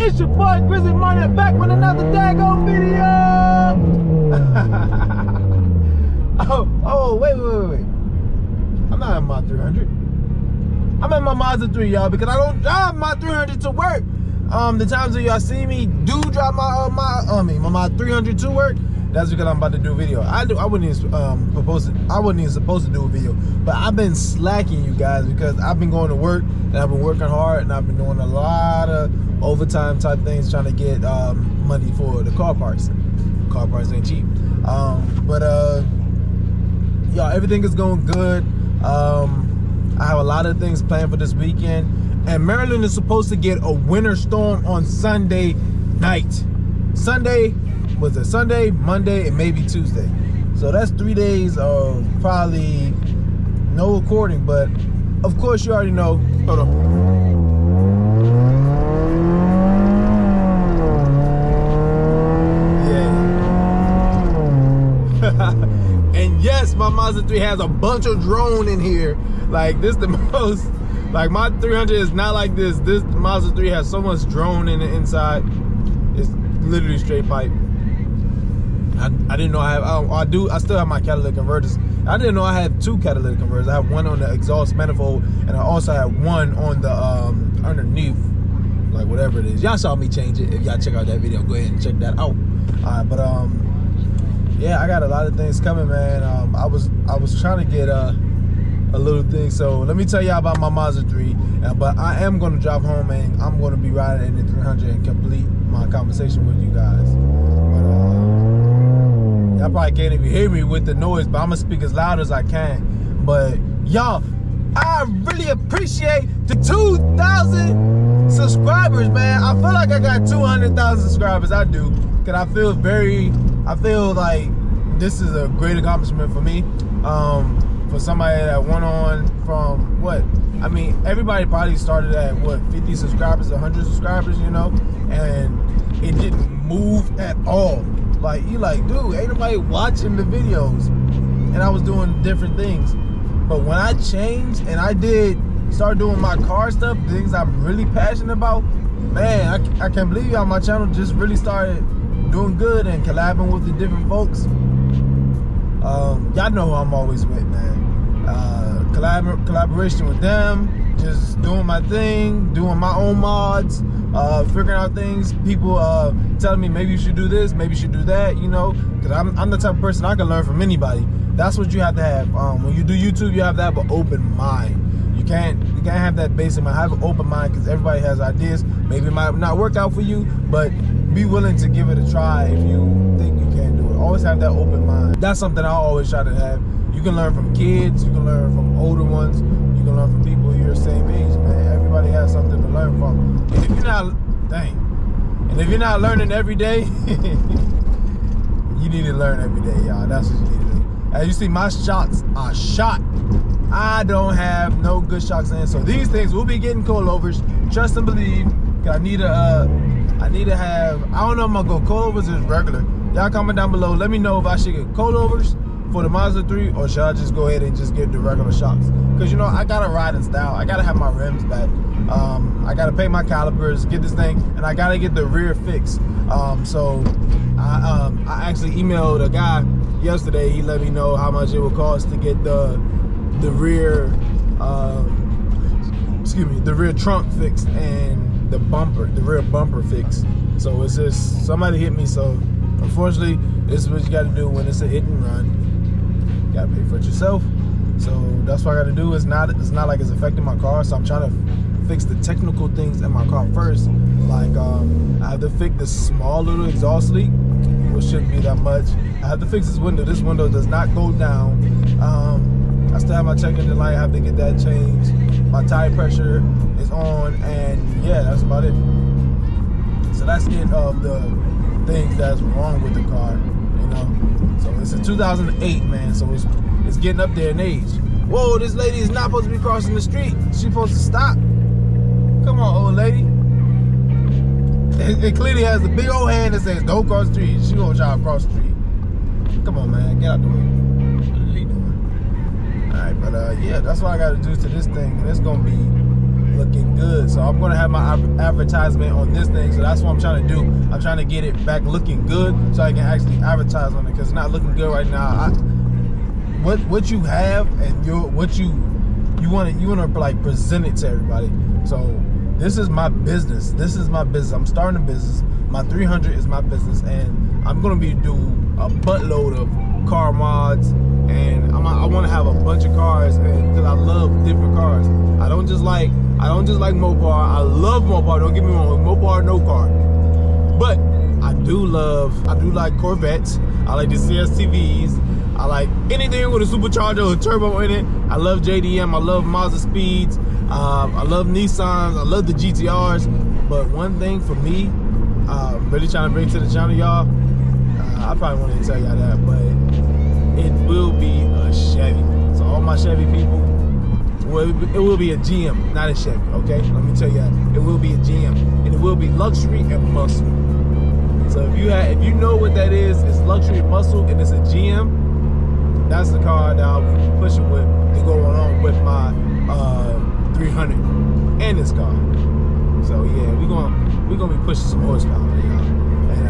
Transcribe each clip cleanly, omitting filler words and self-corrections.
It's your boy Grizzly Martin back with another daggone video. Wait. I'm not in my 300. I'm in my Mazda 3, y'all, because I don't drive my 300 to work. The times that y'all see me do drive my my 300 to work, that's because I'm about to do a video. I wasn't even supposed to do a video, but I've been slacking, you guys, because I've been going to work and I've been working hard and I've been doing a lot of overtime type things trying to get money for the car parts. Car parts ain't cheap. Y'all, everything is going good. I have a lot of things planned for this weekend, and Maryland is supposed to get a winter storm on Sunday night. Sunday, was it Sunday, Monday, and maybe Tuesday. So that's 3 days of probably no recording, but of course you already know. Hold on. And yes, my Mazda 3 has a bunch of drone in here. Like, this the most, like, my 300 is not like this. This Mazda 3 has so much drone in the inside. It's literally straight pipe. I didn't know I have, I still have my catalytic converters. I didn't know I had 2 catalytic converters. I have one on the exhaust manifold, and I also have one on the underneath, like whatever it is. Y'all saw me change it. If y'all check out that video, go ahead and check that out. Yeah, I got a lot of things coming, man. I was trying to get a little thing. So let me tell y'all about my Mazda 3. But I am going to drive home and I'm going to be riding in the 300 and complete my conversation with you guys. But y'all probably can't even hear me with the noise, but I'm gonna speak as loud as I can. But y'all, I really appreciate the 2,000 subscribers, man. I feel like I got 200,000 subscribers. I do, cause I feel like this is a great accomplishment for me. For somebody that went on from what? I mean, everybody probably started at what, 50 subscribers, 100 subscribers, you know, and it didn't move at all. Like, you like, dude, ain't nobody watching the videos. And I was doing different things. But when I changed and I start doing my car stuff, things I'm really passionate about, man, I can't believe y'all, my channel just really started doing good and collabing with the different folks. Y'all know who I'm always with, man. Collaboration with them, just doing my thing, doing my own mods, figuring out things. People telling me maybe you should do this, maybe you should do that, you know, because I'm the type of person I can learn from anybody. That's what you have to have. When you do YouTube, you have to have an open mind. You can't have that basic mind. Have an open mind, because everybody has ideas. Maybe it might not work out for you, but be willing to give it a try if you think you can do it. Always have that open mind. That's something I always try to have. You can learn from kids, you can learn from older ones, you can learn from people your same age, man. Everybody has something to learn from. And if you're not, and if you're not learning every day, you need to learn every day, y'all. That's what you need to do. As you see, my shots are shot. I don't have no good shocks in, so these things will be getting coilovers. Trust and believe. I need to have, I don't know if I'm gonna go coilovers or regular. Y'all comment down below, let me know if I should get coilovers for the Mazda 3, or should I just go ahead and just get the regular shocks? Because, you know, I gotta ride in style. I gotta have my rims back. I gotta paint my calipers, get this thing, and I gotta get the rear fixed. So I actually emailed a guy yesterday. He let me know how much it would cost to get the rear, the rear trunk fixed and the rear bumper fixed. So it's just, somebody hit me. So unfortunately, this is what you gotta do when it's a hit and run. You gotta pay for it yourself. So that's what I gotta do. It's not like it's affecting my car. So I'm trying to fix the technical things in my car first. Like, I have to fix the small little exhaust leak, which shouldn't be that much. I have to fix this window. This window does not go down. I still have my check engine light. I have to get that changed. My tire pressure is on, and yeah, that's about it. So that's it of the things that's wrong with the car, you know. So it's a 2008, man. So it's getting up there in age. Whoa, this lady is not supposed to be crossing the street. She's supposed to stop. Come on, old lady. It clearly has a big old hand that says don't cross the street. She gonna try to cross the street. Come on, man, get out the way. What are you doing? All right, but yeah, that's what I gotta do to this thing, and it's gonna be looking good. So I'm gonna have my advertisement on this thing. So that's what I'm trying to do. I'm trying to get it back looking good so I can actually advertise on it, because it's not looking good right now. What you have and what you want to like present it to everybody. So this is my business. This is my business. I'm starting a business. My 300 is my business, and I'm gonna be doing a buttload of car mods, and I want to have a bunch of cars, because I love different cars. I don't just like Mopar. I love Mopar. Don't get me wrong, Mopar no car. But I do like Corvettes. I like the CSTVs. I like anything with a supercharger or turbo in it. I love JDM. I love Mazda Speeds. I love Nissans. I love the GTRs. But one thing for me, really trying to bring to the channel, y'all. I probably won't even tell y'all that, but it will be a Chevy. So all my Chevy people, well, it will be a GM, not a Chevy. Okay, let me tell you that. It will be a GM, and it will be luxury and muscle. So if you know what that is, it's luxury and muscle, and it's a GM. That's the car that I'll be pushing with to go along with my 300 and this car. So yeah, we're gonna be pushing some horsepower, y'all. And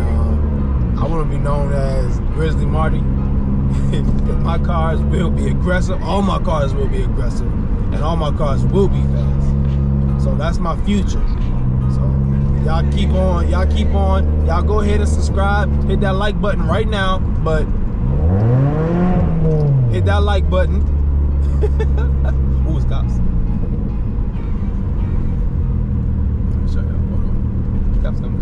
I want to be known as Grizzly Marty. My cars will be aggressive. All my cars will be aggressive, and all my cars will be fast. So that's my future. So y'all keep on. Y'all go ahead and subscribe. Hit that like button right now. But hit that like button. Ooh, it stops. Let me show y'all. Hold on. Cops coming.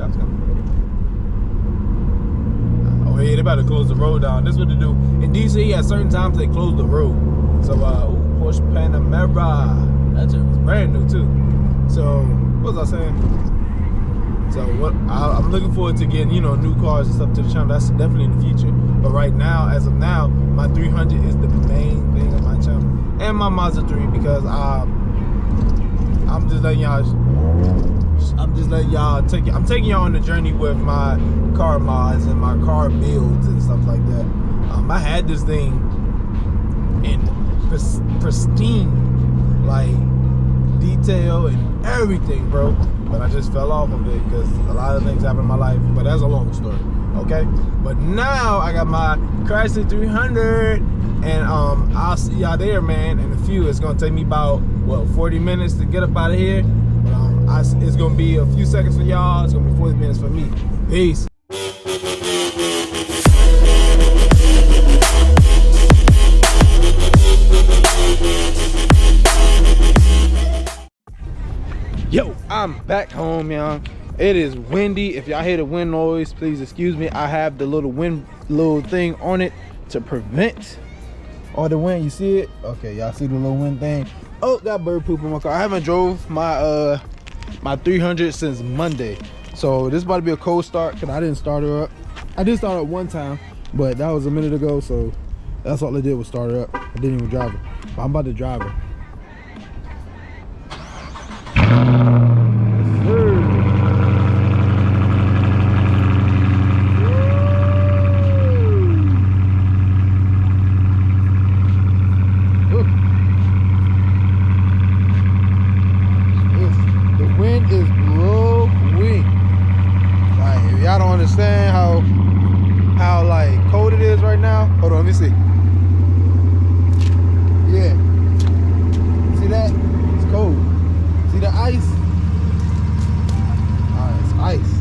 Oh yeah, they about to close the road down. This is what they do. In DC, at certain times, they close the road. So, Porsche Panamera. That shit was brand new, too. So, what was I saying? So, I'm looking forward to getting, new cars and stuff to the channel. That's definitely in the future. But right now, as of now, my 300 is the main thing on my channel. And my Mazda 3, because I'm just letting y'all I'm taking y'all on the journey with my car mods and my car builds and stuff like that. I had this thing in pristine, like, detail and everything, bro. But I just fell off of it because a lot of things happened in my life. But that's a long story, okay? But now I got my Chrysler 300, and I'll see y'all there, man. In a few, it's gonna take me about 40 minutes to get up out of here. But it's gonna be a few seconds for y'all. It's gonna be 40 minutes for me. Peace. Yo, I'm back home, y'all. It is windy. If y'all hear the wind noise, please excuse me. I have the little thing on it to prevent all the wind. You see it? Okay, y'all see the little wind thing? Oh, got bird poop in my car. I haven't drove my my 300 since Monday. So this is about to be a cold start because I didn't start her up. I did start her up one time, but that was a minute ago. So that's all I did was start her up. I didn't even drive her. But I'm about to drive her. How like cold it is right now. Hold on, let me see. Yeah, see that? It's cold. See the ice? It's ice.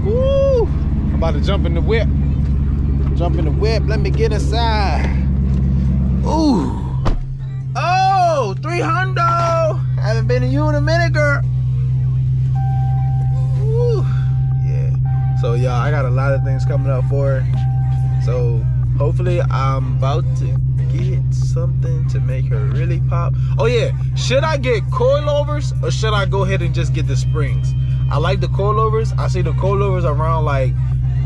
Woo! I'm about to jump in the whip. Let me get inside. Ooh. Oh, 300. Haven't been to you in a minute, girl. So y'all, I got a lot of things coming up for her. So hopefully I'm about to get something to make her really pop. Oh yeah, should I get coilovers or should I go ahead and just get the springs? I like the coilovers. I see the coilovers around like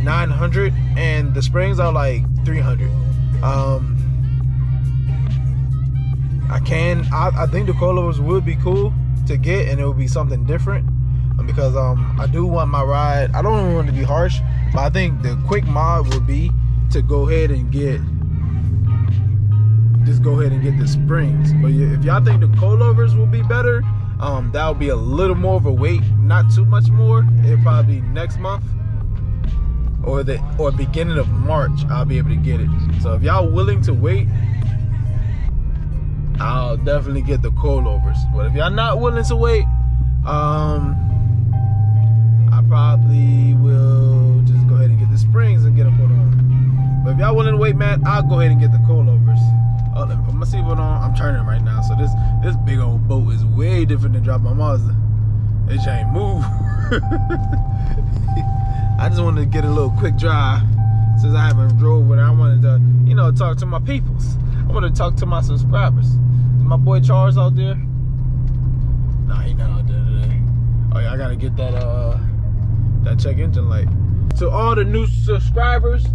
900 and the springs are like 300. I think the coilovers would be cool to get, and it would be something different. Because I do want my ride, I don't want it to be harsh, but I think the quick mod would be to go ahead and get just go ahead and get the springs. But if y'all think the coilovers will be better, that will be a little more of a wait, not too much more. It'll probably be next month or beginning of March. I'll be able to get it. So if y'all willing to wait, I'll definitely get the coilovers. But if y'all not willing to wait, I probably will just go ahead and get the springs and get them put on. But if y'all willing to wait, man, I'll go ahead and get the coilovers. Oh, let me put my seatbelt on. I'm turning right now, so this big old boat is way different than driving my Mazda. It just ain't move. I just wanted to get a little quick drive since I haven't drove with it. I wanted to, you know, talk to my peoples. I want to talk to my subscribers. Is my boy Charles out there? Nah, he not out there today. Oh yeah, I gotta get that check engine light. To all the new subscribers,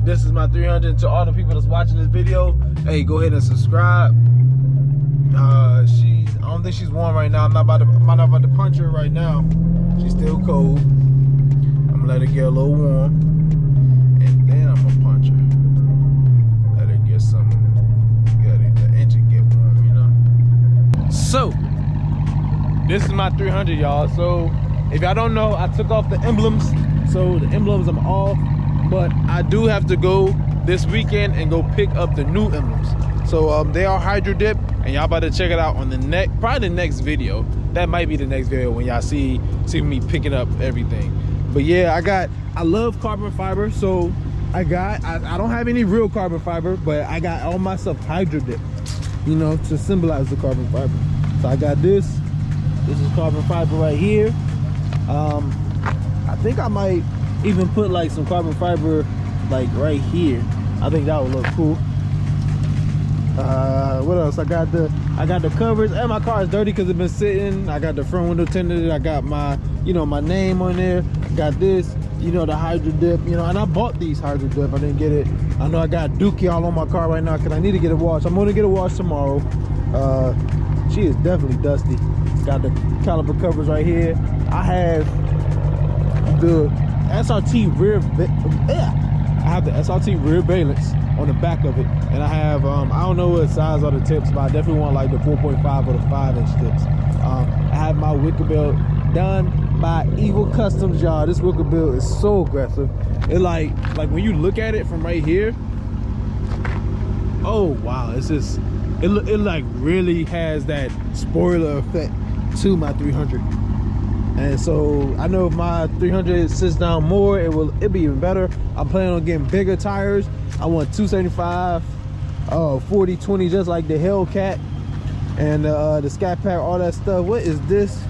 this is my 300. To all the people that's watching this video, hey, go ahead and subscribe. I don't think she's warm right now. I'm not about to punch her right now. She's still cold. I'm gonna let her get a little warm, and then I'm gonna punch her. Let her get some. Let the engine get warm, you know. So this is my 300, y'all. So if y'all don't know, I took off the emblems. So the emblems I'm off, but I do have to go this weekend and go pick up the new emblems. So they are hydro dip, and y'all about to check it out on the probably the next video. That might be the next video when y'all see me picking up everything. But yeah, I love carbon fiber, so I don't have any real carbon fiber, but I got all my stuff hydro dip, you know, to symbolize the carbon fiber. So I got this is carbon fiber right here. I think I might even put like some carbon fiber like right here. I think that would look cool. What else? I got the covers, and my car is dirty because it's been sitting. I got the front window tinted. I got my, you know, my name on there. Got this, you know, the hydro dip, you know, and I bought these hydro dip. I didn't get it. I know I got Dookie all on my car right now because I need to get it washed. I'm gonna get it washed tomorrow. She is definitely dusty. Got the caliper covers right here. I have the SRT rear. I have the SRT rear valence on the back of it, and I have I don't know what size are the tips, but I definitely want like the 4.5 or the 5-inch tips. I have my wicker belt done by Evil Customs, y'all. This wicker belt is so aggressive. It like when you look at it from right here, oh wow, it's just it like really has that spoiler effect to my 300. And so I know if my 300 sits down more, it'll be even better. I'm planning on getting bigger tires. I want 275, 40/20, just like the Hellcat, and the Scat Pack, all that stuff. What is this?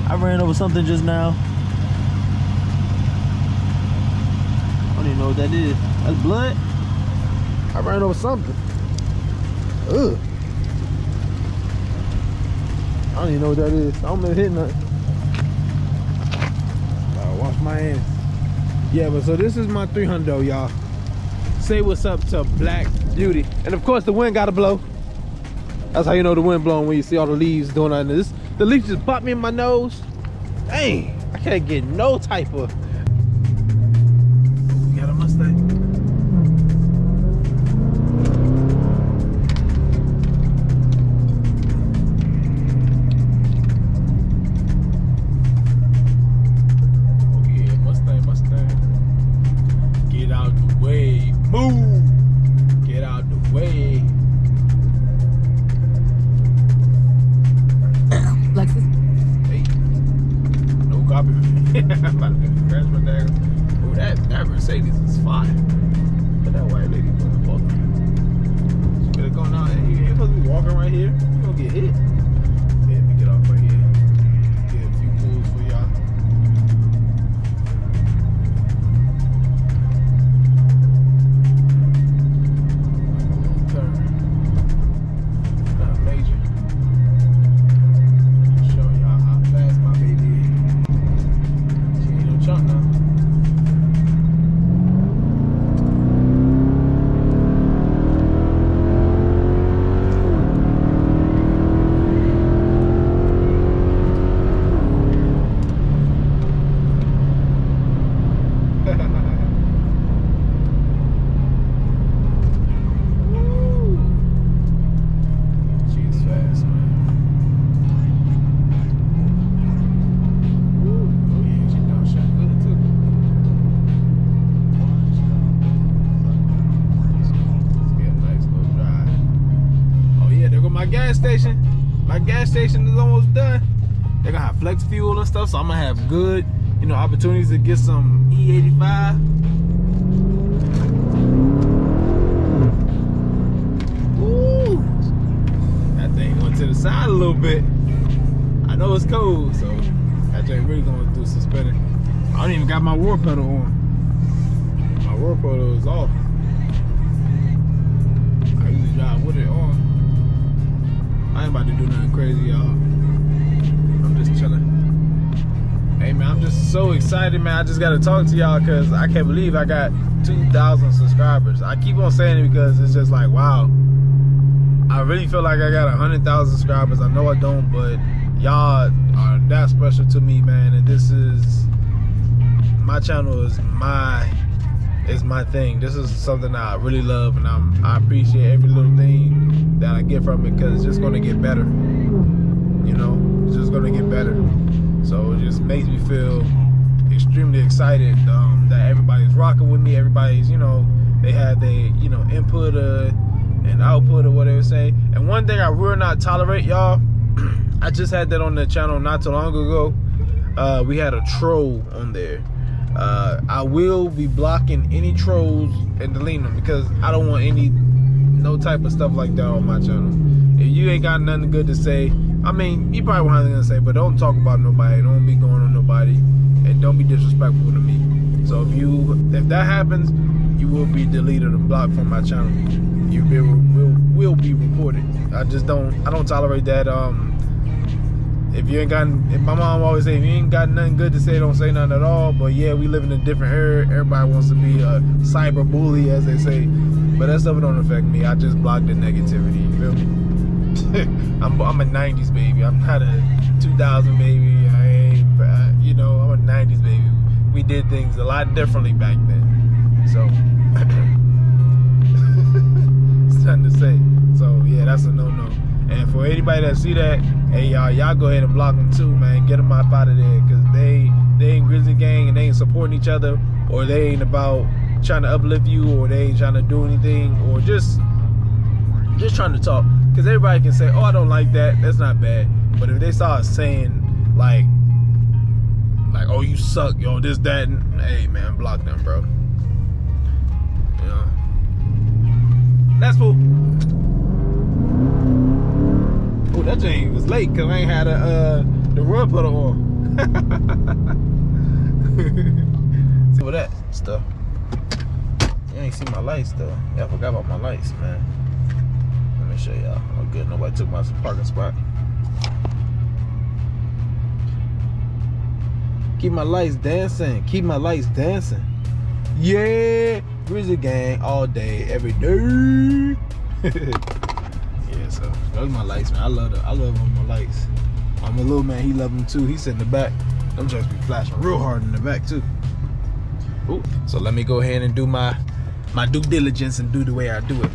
I ran over something just now. I don't even know what that is. That's blood? I ran over something. Ugh. I don't even know what that is. I don't remember hitting nothing. Wash my hands. Yeah, but so this is my 300, y'all. Say what's up to Black Beauty. And of course the wind gotta blow. That's how you know the wind blowing, when you see all the leaves doing that. The leaf just popped me in my nose. Dang, I can't get no type of. We got a Mustang. That Mercedes is fine. But that white lady wasn't walking. She could have gone out and you ain't supposed to be walking right here. You're gonna get hit. Yeah, let me get off right here. Get a few pulls for y'all. Turn. Not major. Show y'all how fast my baby is. She ain't no chunk now. gas station. My gas station is almost done. They're gonna have flex fuel and stuff, so I'm gonna have good, you know, opportunities to get some E85. Woo! That thing went to the side a little bit. I know it's cold, so that thing really gonna do some spinning. I don't even got my roar pedal on. My roar pedal is off. I usually drive with it on. I ain't about to do nothing crazy, y'all. I'm just chilling. Hey man, I'm just so excited, man. I just gotta talk to y'all because I can't believe I got 2,000 subscribers. I keep on saying it because it's just like, wow. I really feel like I got 100,000 subscribers. I know I don't, but y'all are that special to me, man. And this is, my channel is my thing. This is something that I really love, and I appreciate every little thing that I get from it because it's just gonna get better. You know, it's just gonna get better. So it just makes me feel extremely excited that everybody's rocking with me. Everybody's, you know, they have their, you know, input and output or whatever they say. And one thing I will not tolerate, y'all, I just had that on the channel not too long ago. We had a troll on there. I will be blocking any trolls and deleting them because I don't want no type of stuff like that on my channel. If you ain't got nothing good to say, I mean, you probably won't have nothing to say, but don't talk about nobody. Don't be going on nobody, and don't be disrespectful to me. So if that happens, you will be deleted and blocked from my channel. You will be reported. I don't tolerate that. If my mom always say, if you ain't got nothing good to say, don't say nothing at all. But yeah, we live in a different era. Everybody wants to be a cyber bully, as they say. But that stuff don't affect me. I just block the negativity, you feel me? I'm a 90s baby. I'm not a 2000 baby. You know, I'm a 90s baby. We did things a lot differently back then. So, it's nothing to say. So yeah, that's a no-no. And for anybody that see that, hey y'all go ahead and block them too, man. Get them up out of there, cause they ain't Grizzly Gang and they ain't supporting each other, or they ain't about trying to uplift you, or they ain't trying to do anything, or just trying to talk. Cause everybody can say, oh, I don't like that. That's not bad. But if they start saying like, oh, you suck, yo, this, that, and, hey man, block them, bro. You know, that's cool. Oh, that thing was late because I ain't had the rub pedal on. See what that stuff. You ain't see my lights though. Yeah, I forgot about my lights, man. Let me show y'all. Oh good, nobody took my parking spot. Keep my lights dancing. Keep my lights dancing. Yeah, Grizzly Gang all day, every day. Yeah, so those are my lights, man. I love my lights. My little man, he love them too. He sit in the back. Them just be flashing real hard in the back too. Ooh. So let me go ahead and do my due diligence and do the way I do it.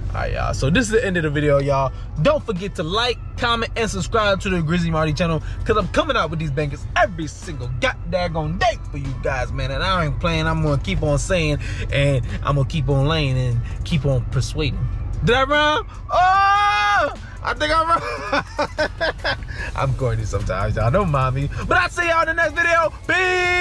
All right, y'all. So this is the end of the video, y'all. Don't forget to like, comment, and subscribe to the Grizzly Marty channel, because I'm coming out with these bangers every single goddamn day for you guys, man. And I ain't playing. I'm going to keep on saying, and I'm going to keep on laying and keep on persuading. Did I rhyme? Oh! I think I rhyme. I'm corny sometimes, y'all. Don't mind me. But I'll see y'all in the next video. Peace!